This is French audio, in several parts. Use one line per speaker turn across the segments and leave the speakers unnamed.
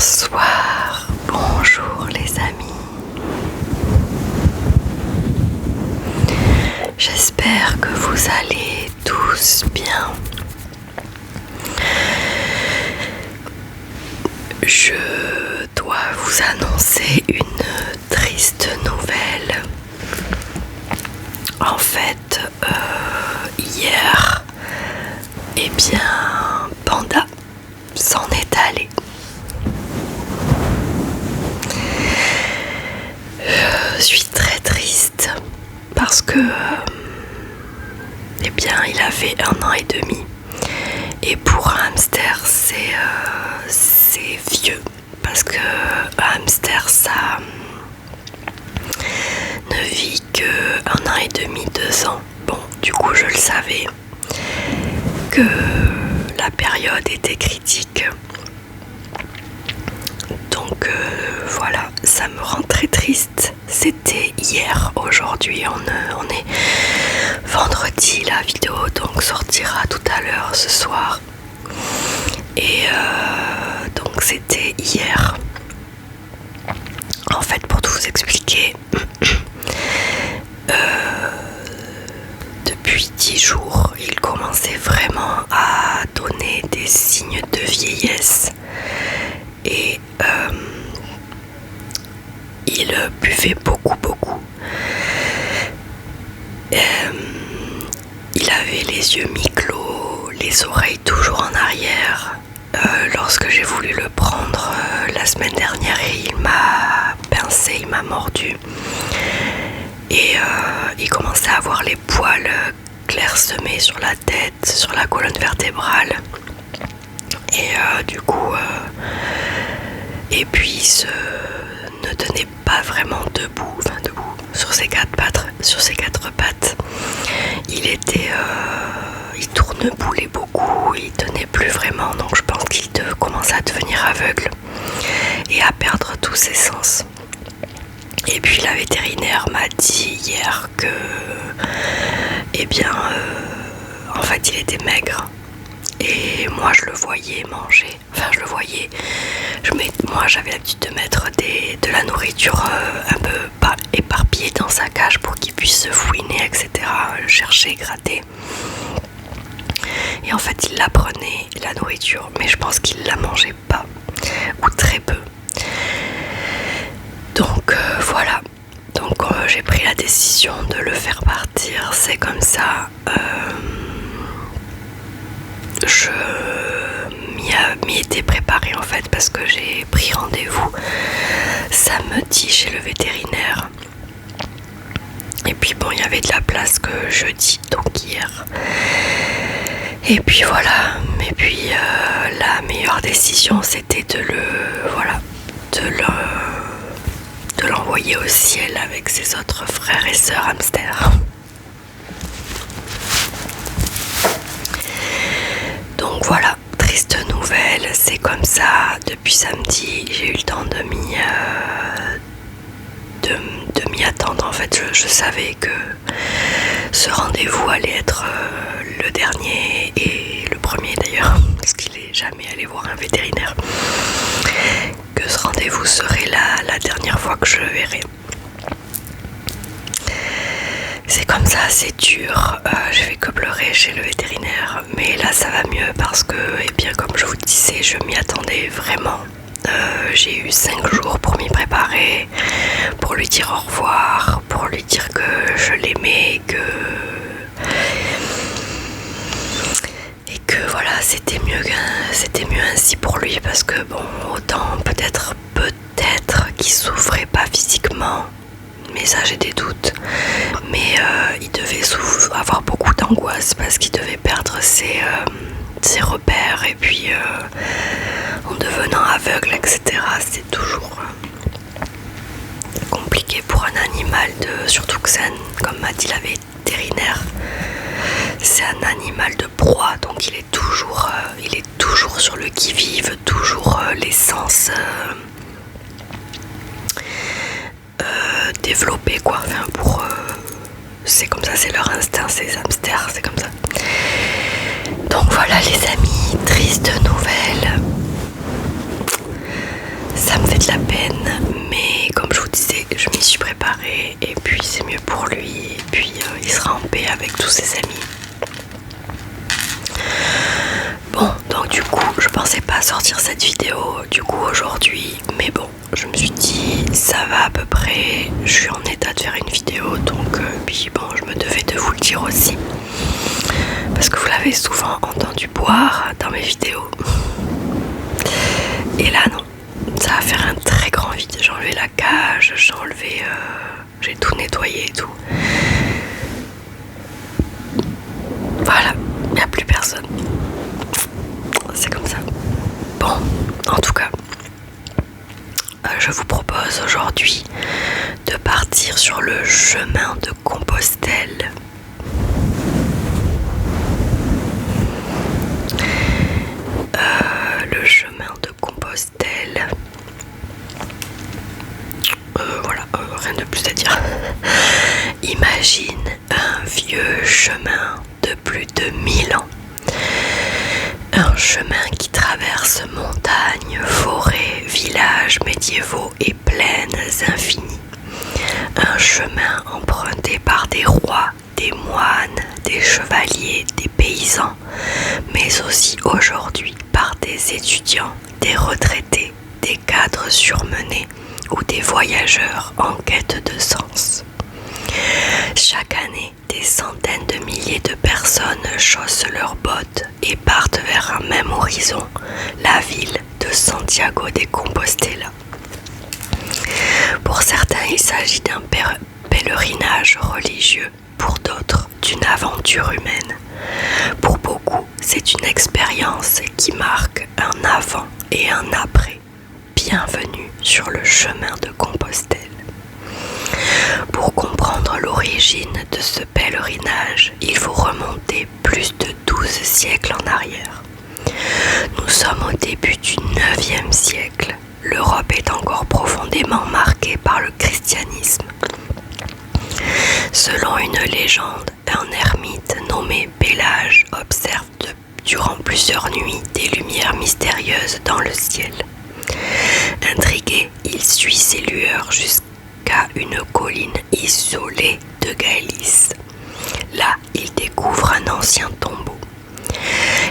Bonsoir, bonjour les amis. J'espère que vous allez tous bien. Je dois vous annoncer une triste nouvelle. En fait, hier, Panda s'en est allé. Je suis très triste parce que il avait 1 an et demi et pour un hamster c'est vieux parce que un hamster ça ne vit que 1 an et demi, 2 ans. Bon, du coup je le savais que la période était critique. Donc voilà, ça me rend très triste. C'était hier, aujourd'hui on est vendredi, la vidéo donc sortira tout à l'heure ce soir. Et donc c'était hier. En fait, pour tout vous expliquer, depuis 10 jours, il commençait vraiment à donner des signes de vieillesse. Et il buvait beaucoup. Il avait les yeux mi-clos, les oreilles toujours en arrière. Lorsque j'ai voulu le prendre la semaine dernière, il m'a pincé, il m'a mordu. Et il commençait à avoir les poils clairsemés sur la tête, sur la colonne vertébrale. Et du coup... Et puis il ne tenait pas vraiment debout sur ses quatre pattes. Il tourneboulait beaucoup, il tenait plus vraiment, donc je pense qu'il commençait à devenir aveugle et à perdre tous ses sens. Et puis la vétérinaire m'a dit hier que, en fait il était maigre. Et moi je le voyais manger, moi j'avais l'habitude de mettre de la nourriture un peu éparpillée dans sa cage pour qu'il puisse se fouiner, etc., le chercher, gratter. Et en fait il la prenait, la nourriture, mais je pense qu'il la mangeait pas, ou très peu. Donc voilà, j'ai pris la décision de le faire partir, c'est comme ça. Je m'y étais préparée en fait parce que j'ai pris rendez-vous samedi chez le vétérinaire. Et puis bon, il y avait de la place que jeudi, donc hier. Et puis voilà, la meilleure décision c'était de l'envoyer au ciel avec ses autres frères et sœurs hamsters. Donc voilà, triste nouvelle, c'est comme ça. Depuis samedi, j'ai eu le temps de m'y attendre. En fait, je savais que ce rendez-vous allait être le dernier et le premier d'ailleurs, parce qu'il n'est jamais allé voir un vétérinaire. Que ce rendez-vous serait la dernière fois que je le verrai. C'est comme ça, c'est dur, j'ai fait que pleurer chez le vétérinaire, mais là ça va mieux parce que, comme je vous disais, je m'y attendais vraiment. J'ai eu 5 jours pour m'y préparer, pour lui dire au revoir, pour lui dire que je l'aimais, et que voilà, c'était mieux ainsi pour lui parce que bon, autant peut-être qu'il souffrait pas physiquement. Mais ça j'ai des doutes, mais il devait avoir beaucoup d'angoisse parce qu'il devait perdre ses repères et puis en devenant aveugle, etc. C'est toujours compliqué pour un animal, surtout que comme m'a dit la vétérinaire, c'est un animal de proie, donc il est toujours sur le qui-vive, toujours les sens développés quoi, c'est comme ça, c'est leur instinct, ces hamsters, c'est comme ça. Donc voilà les amis, triste nouvelle. ses amis. Bon, donc du coup, je pensais pas sortir cette vidéo du coup aujourd'hui, mais bon, je me suis dit ça va à peu près, je suis en état de faire une vidéo, donc puis bon, je me devais de vous le dire aussi, parce que vous l'avez souvent entendu boire dans mes vidéos. Et là non, ça va faire un très grand vide. J'ai enlevé la cage, j'ai tout nettoyé et tout. Voilà, il n'y a plus personne. C'est comme ça. Bon, en tout cas, je vous propose aujourd'hui de partir sur le chemin de Compostelle. Le chemin de Compostelle. Voilà, rien de plus à dire. Imagine un vieux chemin de plus de 1000 ans. Un chemin qui traverse montagnes, forêts, villages médiévaux et plaines infinies. Un chemin emprunté par des rois, des moines, des chevaliers, des paysans, mais aussi aujourd'hui par des étudiants, des retraités, des cadres surmenés ou des voyageurs en quête de sens. Chaque année, des centaines de milliers de personnes chaussent leurs bottes et partent vers un même horizon, la ville de Santiago de Compostela. Pour certains, il s'agit d'un pèlerinage religieux, pour d'autres, d'une aventure humaine. Pour beaucoup, c'est une expérience qui marque un avant et un après. Bienvenue sur le chemin de Compostelle. Pour comprendre l'origine de ce pèlerinage, il faut remonter plus de 12 siècles en arrière. Nous sommes au début du 9e siècle. L'Europe est encore profondément marquée par le christianisme. Selon une légende, un ermite nommé Pélage observe durant plusieurs nuits des lumières mystérieuses dans le ciel. Intrigué, il suit ces lueurs jusqu'à une colline isolée de Galice. Là, il découvre un ancien tombeau.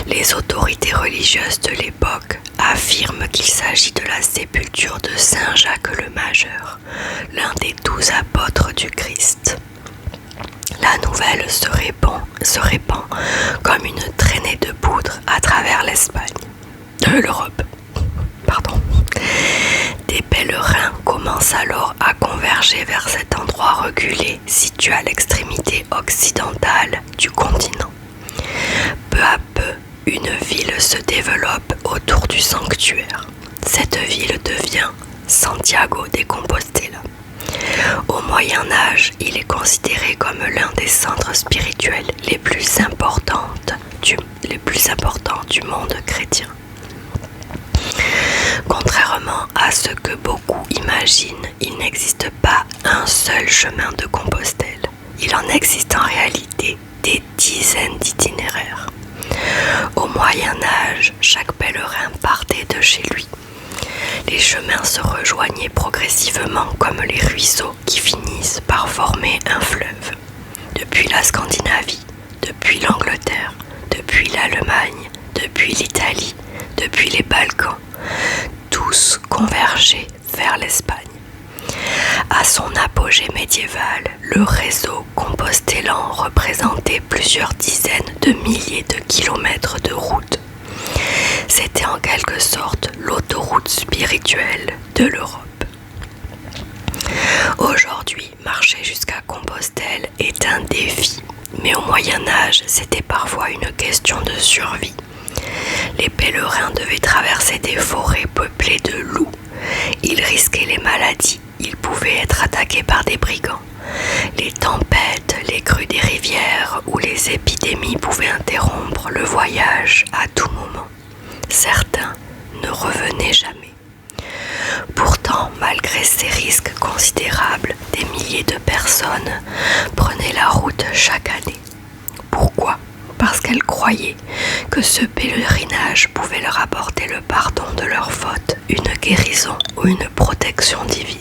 Les autorités religieuses de l'époque affirment qu'il s'agit de la sépulture de Saint Jacques le Majeur, l'un des 12 apôtres du Christ. La nouvelle se répand comme une traînée de poudre à travers l'Europe. Des pèlerins commencent alors à converger vers cet endroit reculé situé à l'extrémité occidentale du continent. Peu à peu, une ville se développe autour du sanctuaire. Cette ville devient Santiago de Compostela. Au Moyen Âge, il est considéré comme l'un des centres spirituels les plus importants du monde chrétien. Contrairement à ce que beaucoup imaginent, il n'existe pas un seul chemin de Compostelle. Il en existe en réalité des dizaines d'itinéraires. Au Moyen Âge, chaque pèlerin partait de chez lui. Les chemins se rejoignaient progressivement comme les ruisseaux qui finissent par former un fleuve. Depuis la Scandinavie, depuis l'Angleterre, depuis l'Allemagne, depuis l'Italie, depuis les Balkans, tous convergeaient vers l'Espagne. À son apogée médiéval, le réseau compostellan représentait plusieurs dizaines de milliers de kilomètres de route. C'était en quelque sorte l'autoroute spirituelle de l'Europe. Aujourd'hui, marcher jusqu'à Compostelle est un défi, mais au Moyen Âge, c'était parfois une question de survie. Les pèlerins devaient traverser des forêts peuplées de loups. Ils risquaient les maladies, ils pouvaient être attaqués par des brigands. Les tempêtes, les crues des rivières ou les épidémies pouvaient interrompre le voyage à tout moment. Certains ne revenaient jamais. Pourtant, malgré ces risques considérables, des milliers de personnes prenaient la route chaque année. Pourquoi ? Parce qu'elles croyaient que ce pèlerinage pouvait leur apporter le pardon de leurs fautes, une guérison ou une protection divine.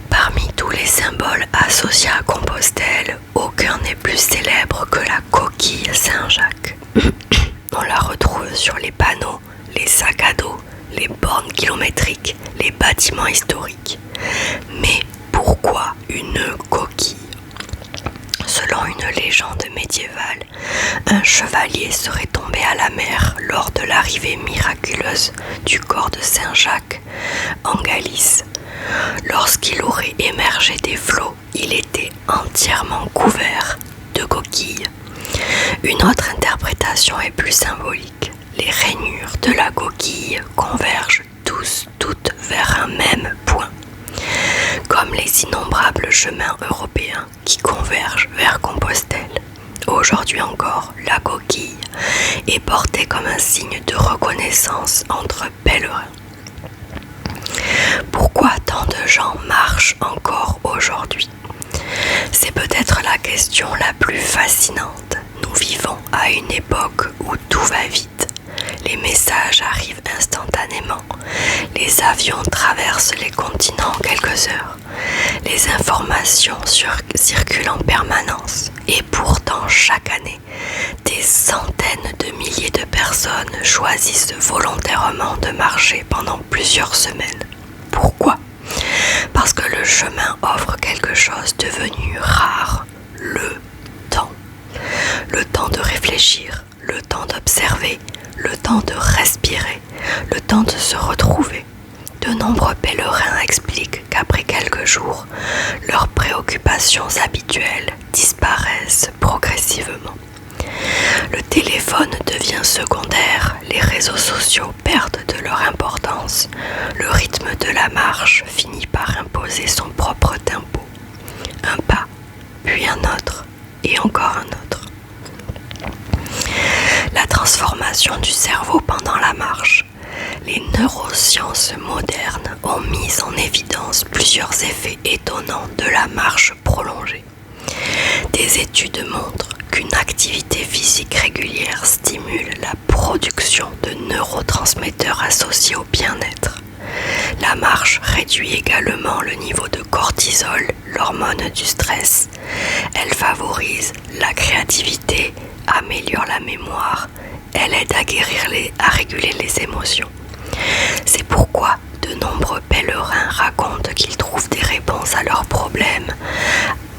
Parmi tous les les symboles associés à Compostelle, aucun n'est plus célèbre que la coquille Saint-Jacques. On la retrouve sur les panneaux, les sacs à dos, les bornes kilométriques, les bâtiments historiques. Mais pourquoi une coquille ? Selon une légende médiévale, un chevalier serait tombé à la mer lors de l'arrivée miraculeuse du corps de Saint-Jacques en Galice. Lorsqu'il aurait émergé des flots, il était entièrement couvert de coquilles. Une autre interprétation est plus symbolique. Les rainures de la coquille convergent toutes vers un même point, comme les innombrables chemins européens qui convergent vers Compostelle. Aujourd'hui encore, la coquille est portée comme un signe de reconnaissance entre pèlerins. Pourquoi tant de gens marchent encore aujourd'hui ? C'est peut-être la question la plus fascinante. Nous vivons à une époque où tout va vite. Les messages arrivent instantanément. Les avions traversent les continents en quelques heures. Les informations circulent en permanence. Et pourtant, chaque année, des centaines de milliers de personnes choisissent volontairement de marcher pendant plusieurs semaines. Pourquoi ? Parce que le chemin offre quelque chose devenu rare, le temps. Le temps de réfléchir, le temps d'observer, le temps de respirer, le temps de se retrouver. De nombreux pèlerins expliquent qu'après quelques jours, leurs préoccupations habituelles disparaissent progressivement. Le téléphone devient secondaire, les réseaux sociaux perdent de leur importance, le rythme de la marche finit par imposer son propre tempo. Un pas, puis un autre, et encore un autre. La transformation du cerveau pendant la marche. Les neurosciences modernes ont mis en évidence plusieurs effets étonnants de la marche prolongée. Des études montrent qu'une activité physique régulière stimule la production de neurotransmetteurs associés au bien-être. La marche réduit également le niveau de cortisol, l'hormone du stress. Elle favorise la créativité, améliore la mémoire, elle aide à réguler les émotions. C'est pourquoi de nombreux pèlerins racontent qu'ils trouvent des réponses à leurs problèmes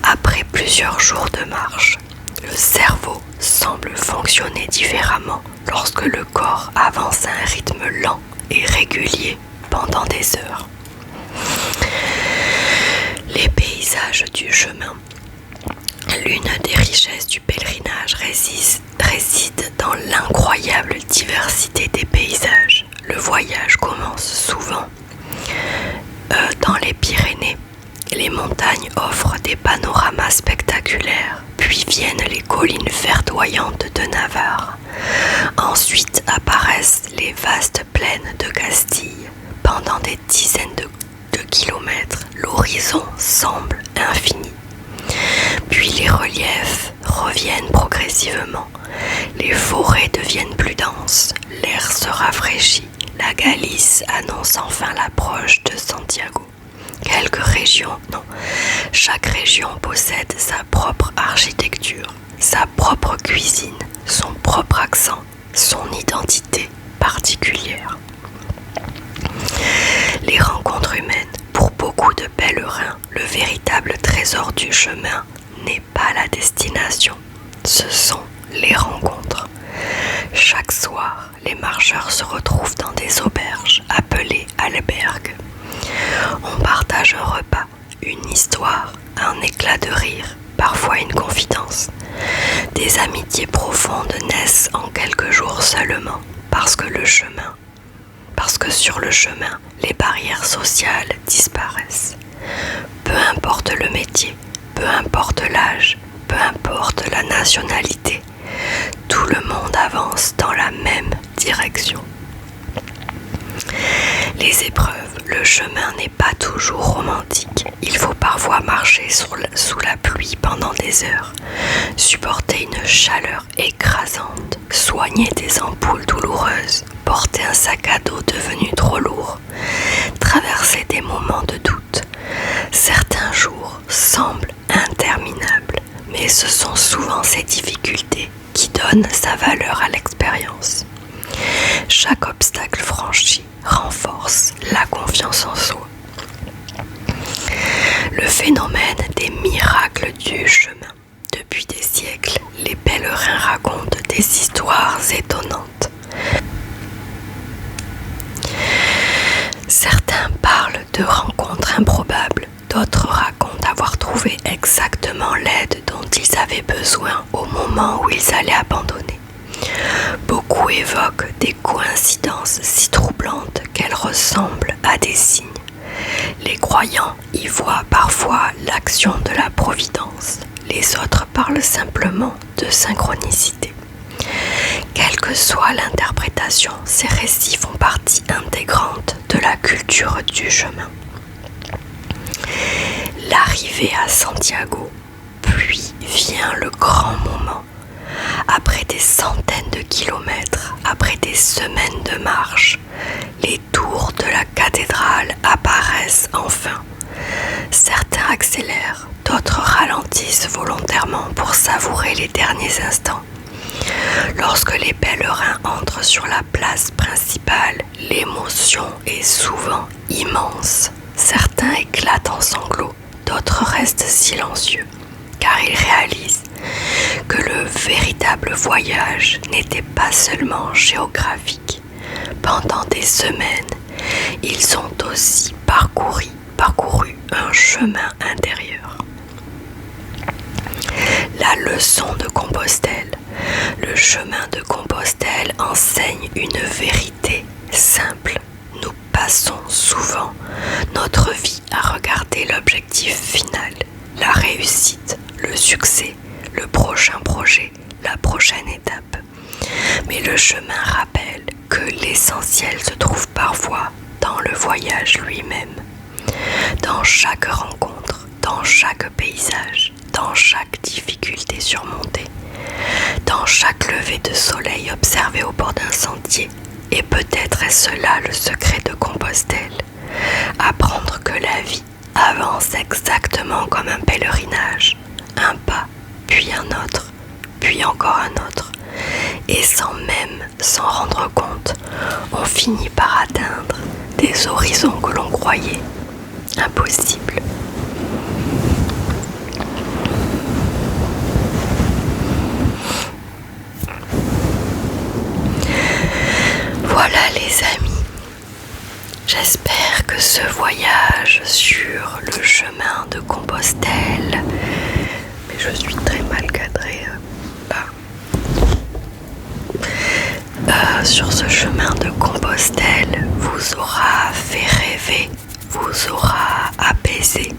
après plusieurs jours de marche. Le cerveau semble fonctionner différemment lorsque le corps avance à un rythme lent et régulier pendant des heures. Les paysages du chemin. L'une des richesses du pèlerinage réside dans l'incroyable diversité des paysages. Le voyage commence souvent dans les Pyrénées. Les montagnes offrent des panoramas spectaculaires, puis viennent les collines verdoyantes de Navarre. Ensuite apparaissent les vastes plaines de Castille. Pendant des dizaines de kilomètres, l'horizon semble infini. Puis les reliefs reviennent progressivement. Les forêts deviennent plus denses, l'air se rafraîchit. La Galice annonce enfin l'approche de Santiago. Chaque région possède sa propre architecture, sa propre cuisine, son propre accent, son identité particulière. Les rencontres humaines. Pour beaucoup de pèlerins, le véritable trésor du chemin n'est pas la destination, ce sont les rencontres. Chaque soir, les marcheurs se retrouvent dans des auberges appelées albergues. On partage un repas, une histoire, un éclat de rire, parfois une confidence. Des amitiés profondes naissent en quelques jours seulement parce que sur le chemin, les barrières sociales disparaissent. Peu importe le métier, peu importe l'âge, peu importe la nationalité, tout le monde avance dans la même direction. Les épreuves, le chemin n'est pas toujours romantique. Il faut parfois marcher sous la pluie pendant des heures, supporter une chaleur écrasante, soigner des ampoules douloureuses, porter un sac à dos devenu trop lourd, traverser des moments de doute, Certains jours semblent interminables, mais ce sont souvent ces difficultés qui donnent sa valeur à l'expérience. Chaque obstacle franchi renforce la confiance en soi. Le phénomène des miracles du chemin. Depuis des siècles, les pèlerins racontent des histoires étonnantes. Certains parlent de rencontres improbables, d'autres racontent avoir trouvé exactement l'aide dont ils avaient besoin au moment où ils allaient abandonner. Beaucoup évoquent des coïncidences si troublantes qu'elles ressemblent à des signes. Les croyants y voient parfois l'action de la providence, les autres parlent simplement de synchronicité. Quelle que soit l'interprétation, ces récits font partie intégrante de la culture du chemin. L'arrivée à Santiago, puis vient le grand moment. Après des centaines de kilomètres, après des semaines de marche, les tours de la cathédrale apparaissent enfin. Certains accélèrent, d'autres ralentissent volontairement pour savourer les derniers instants. Lorsque les pèlerins entrent sur la place principale, l'émotion est souvent immense. Certains éclatent en sanglots, d'autres restent silencieux, car ils réalisent que le véritable voyage n'était pas seulement géographique. Pendant des semaines, ils ont aussi parcouru un chemin intérieur. La leçon de Compostelle. Le chemin de Compostelle enseigne une vérité simple. Nous passons souvent notre vie à regarder l'objectif final, la réussite, le succès, le prochain projet, la prochaine étape. Mais le chemin rappelle que l'essentiel se trouve parfois dans le voyage lui-même. Dans chaque rencontre, dans chaque paysage, dans chaque difficulté surmontée, dans chaque lever de soleil observé au bord d'un sentier. Et peut-être est-ce là le secret de Compostelle. Apprendre que la vie avance exactement comme un pèlerinage, un pas, puis un autre, puis encore un autre. Et sans même s'en rendre compte, on finit par atteindre des horizons que l'on croyait impossibles. Voilà les amis, j'espère que ce voyage sur le chemin de Compostelle, mais je suis très mal cadrée là, sur ce chemin de Compostelle vous aura fait rêver, vous aura apaisé.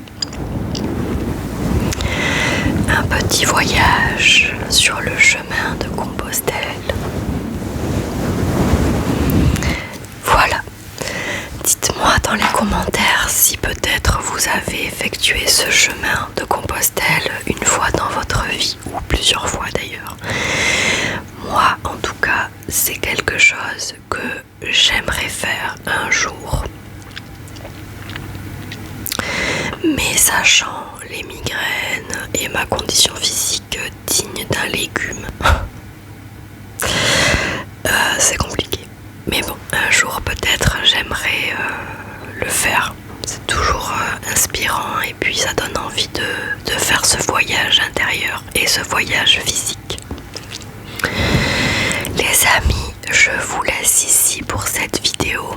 Un petit voyage sur le chemin de Compostelle. Voilà, dites-moi dans les commentaires si peut-être vous avez effectué ce chemin de Compostelle une fois dans votre vie, ou plusieurs fois d'ailleurs. Moi, en tout cas, c'est quelque chose que j'aimerais faire un jour. Mais sachant les migraines et ma condition physique digne d'un légume, c'est compliqué. Mais bon, un jour peut-être j'aimerais le faire. C'est toujours inspirant et puis ça donne envie de faire ce voyage intérieur et ce voyage physique. Les amis, je vous laisse ici pour cette vidéo.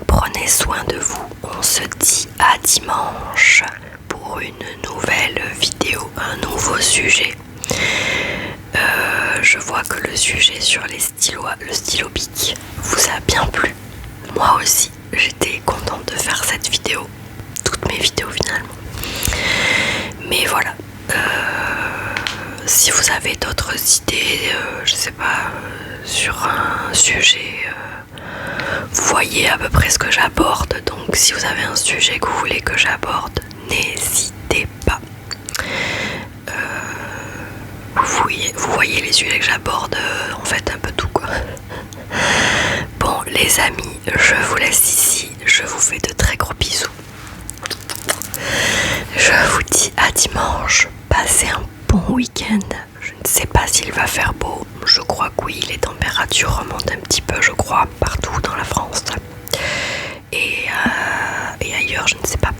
Prenez soin de vous. On se dit à dimanche pour une nouvelle vidéo, un nouveau sujet. Je vois que le sujet sur le stylo bic vous a bien plu. Moi aussi, j'étais contente de faire cette vidéo. Toutes mes vidéos finalement. Mais voilà. Si vous avez d'autres idées, je sais pas, sur un sujet, vous voyez à peu près ce que j'aborde. Donc si vous avez un sujet que vous voulez que j'aborde, n'hésitez pas. Vous voyez les sujets que j'aborde, en fait un peu tout quoi. Bon les amis, je vous laisse ici, je vous fais de très gros bisous dimanche. Passez un bon week-end. Je ne sais pas s'il va faire beau. Je crois que oui, les températures remontent un petit peu, je crois, partout dans la France. Et ailleurs, je ne sais pas.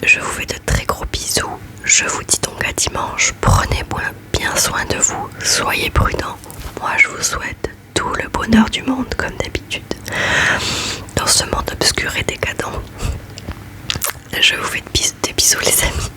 Je vous fais de très gros bisous. Je vous dis donc à dimanche. Prenez bien soin de vous. Soyez prudents. Moi, je vous souhaite tout le bonheur du monde, comme d'habitude. Dans ce monde obscur et décadent. Je vous fais des bisous, les amis.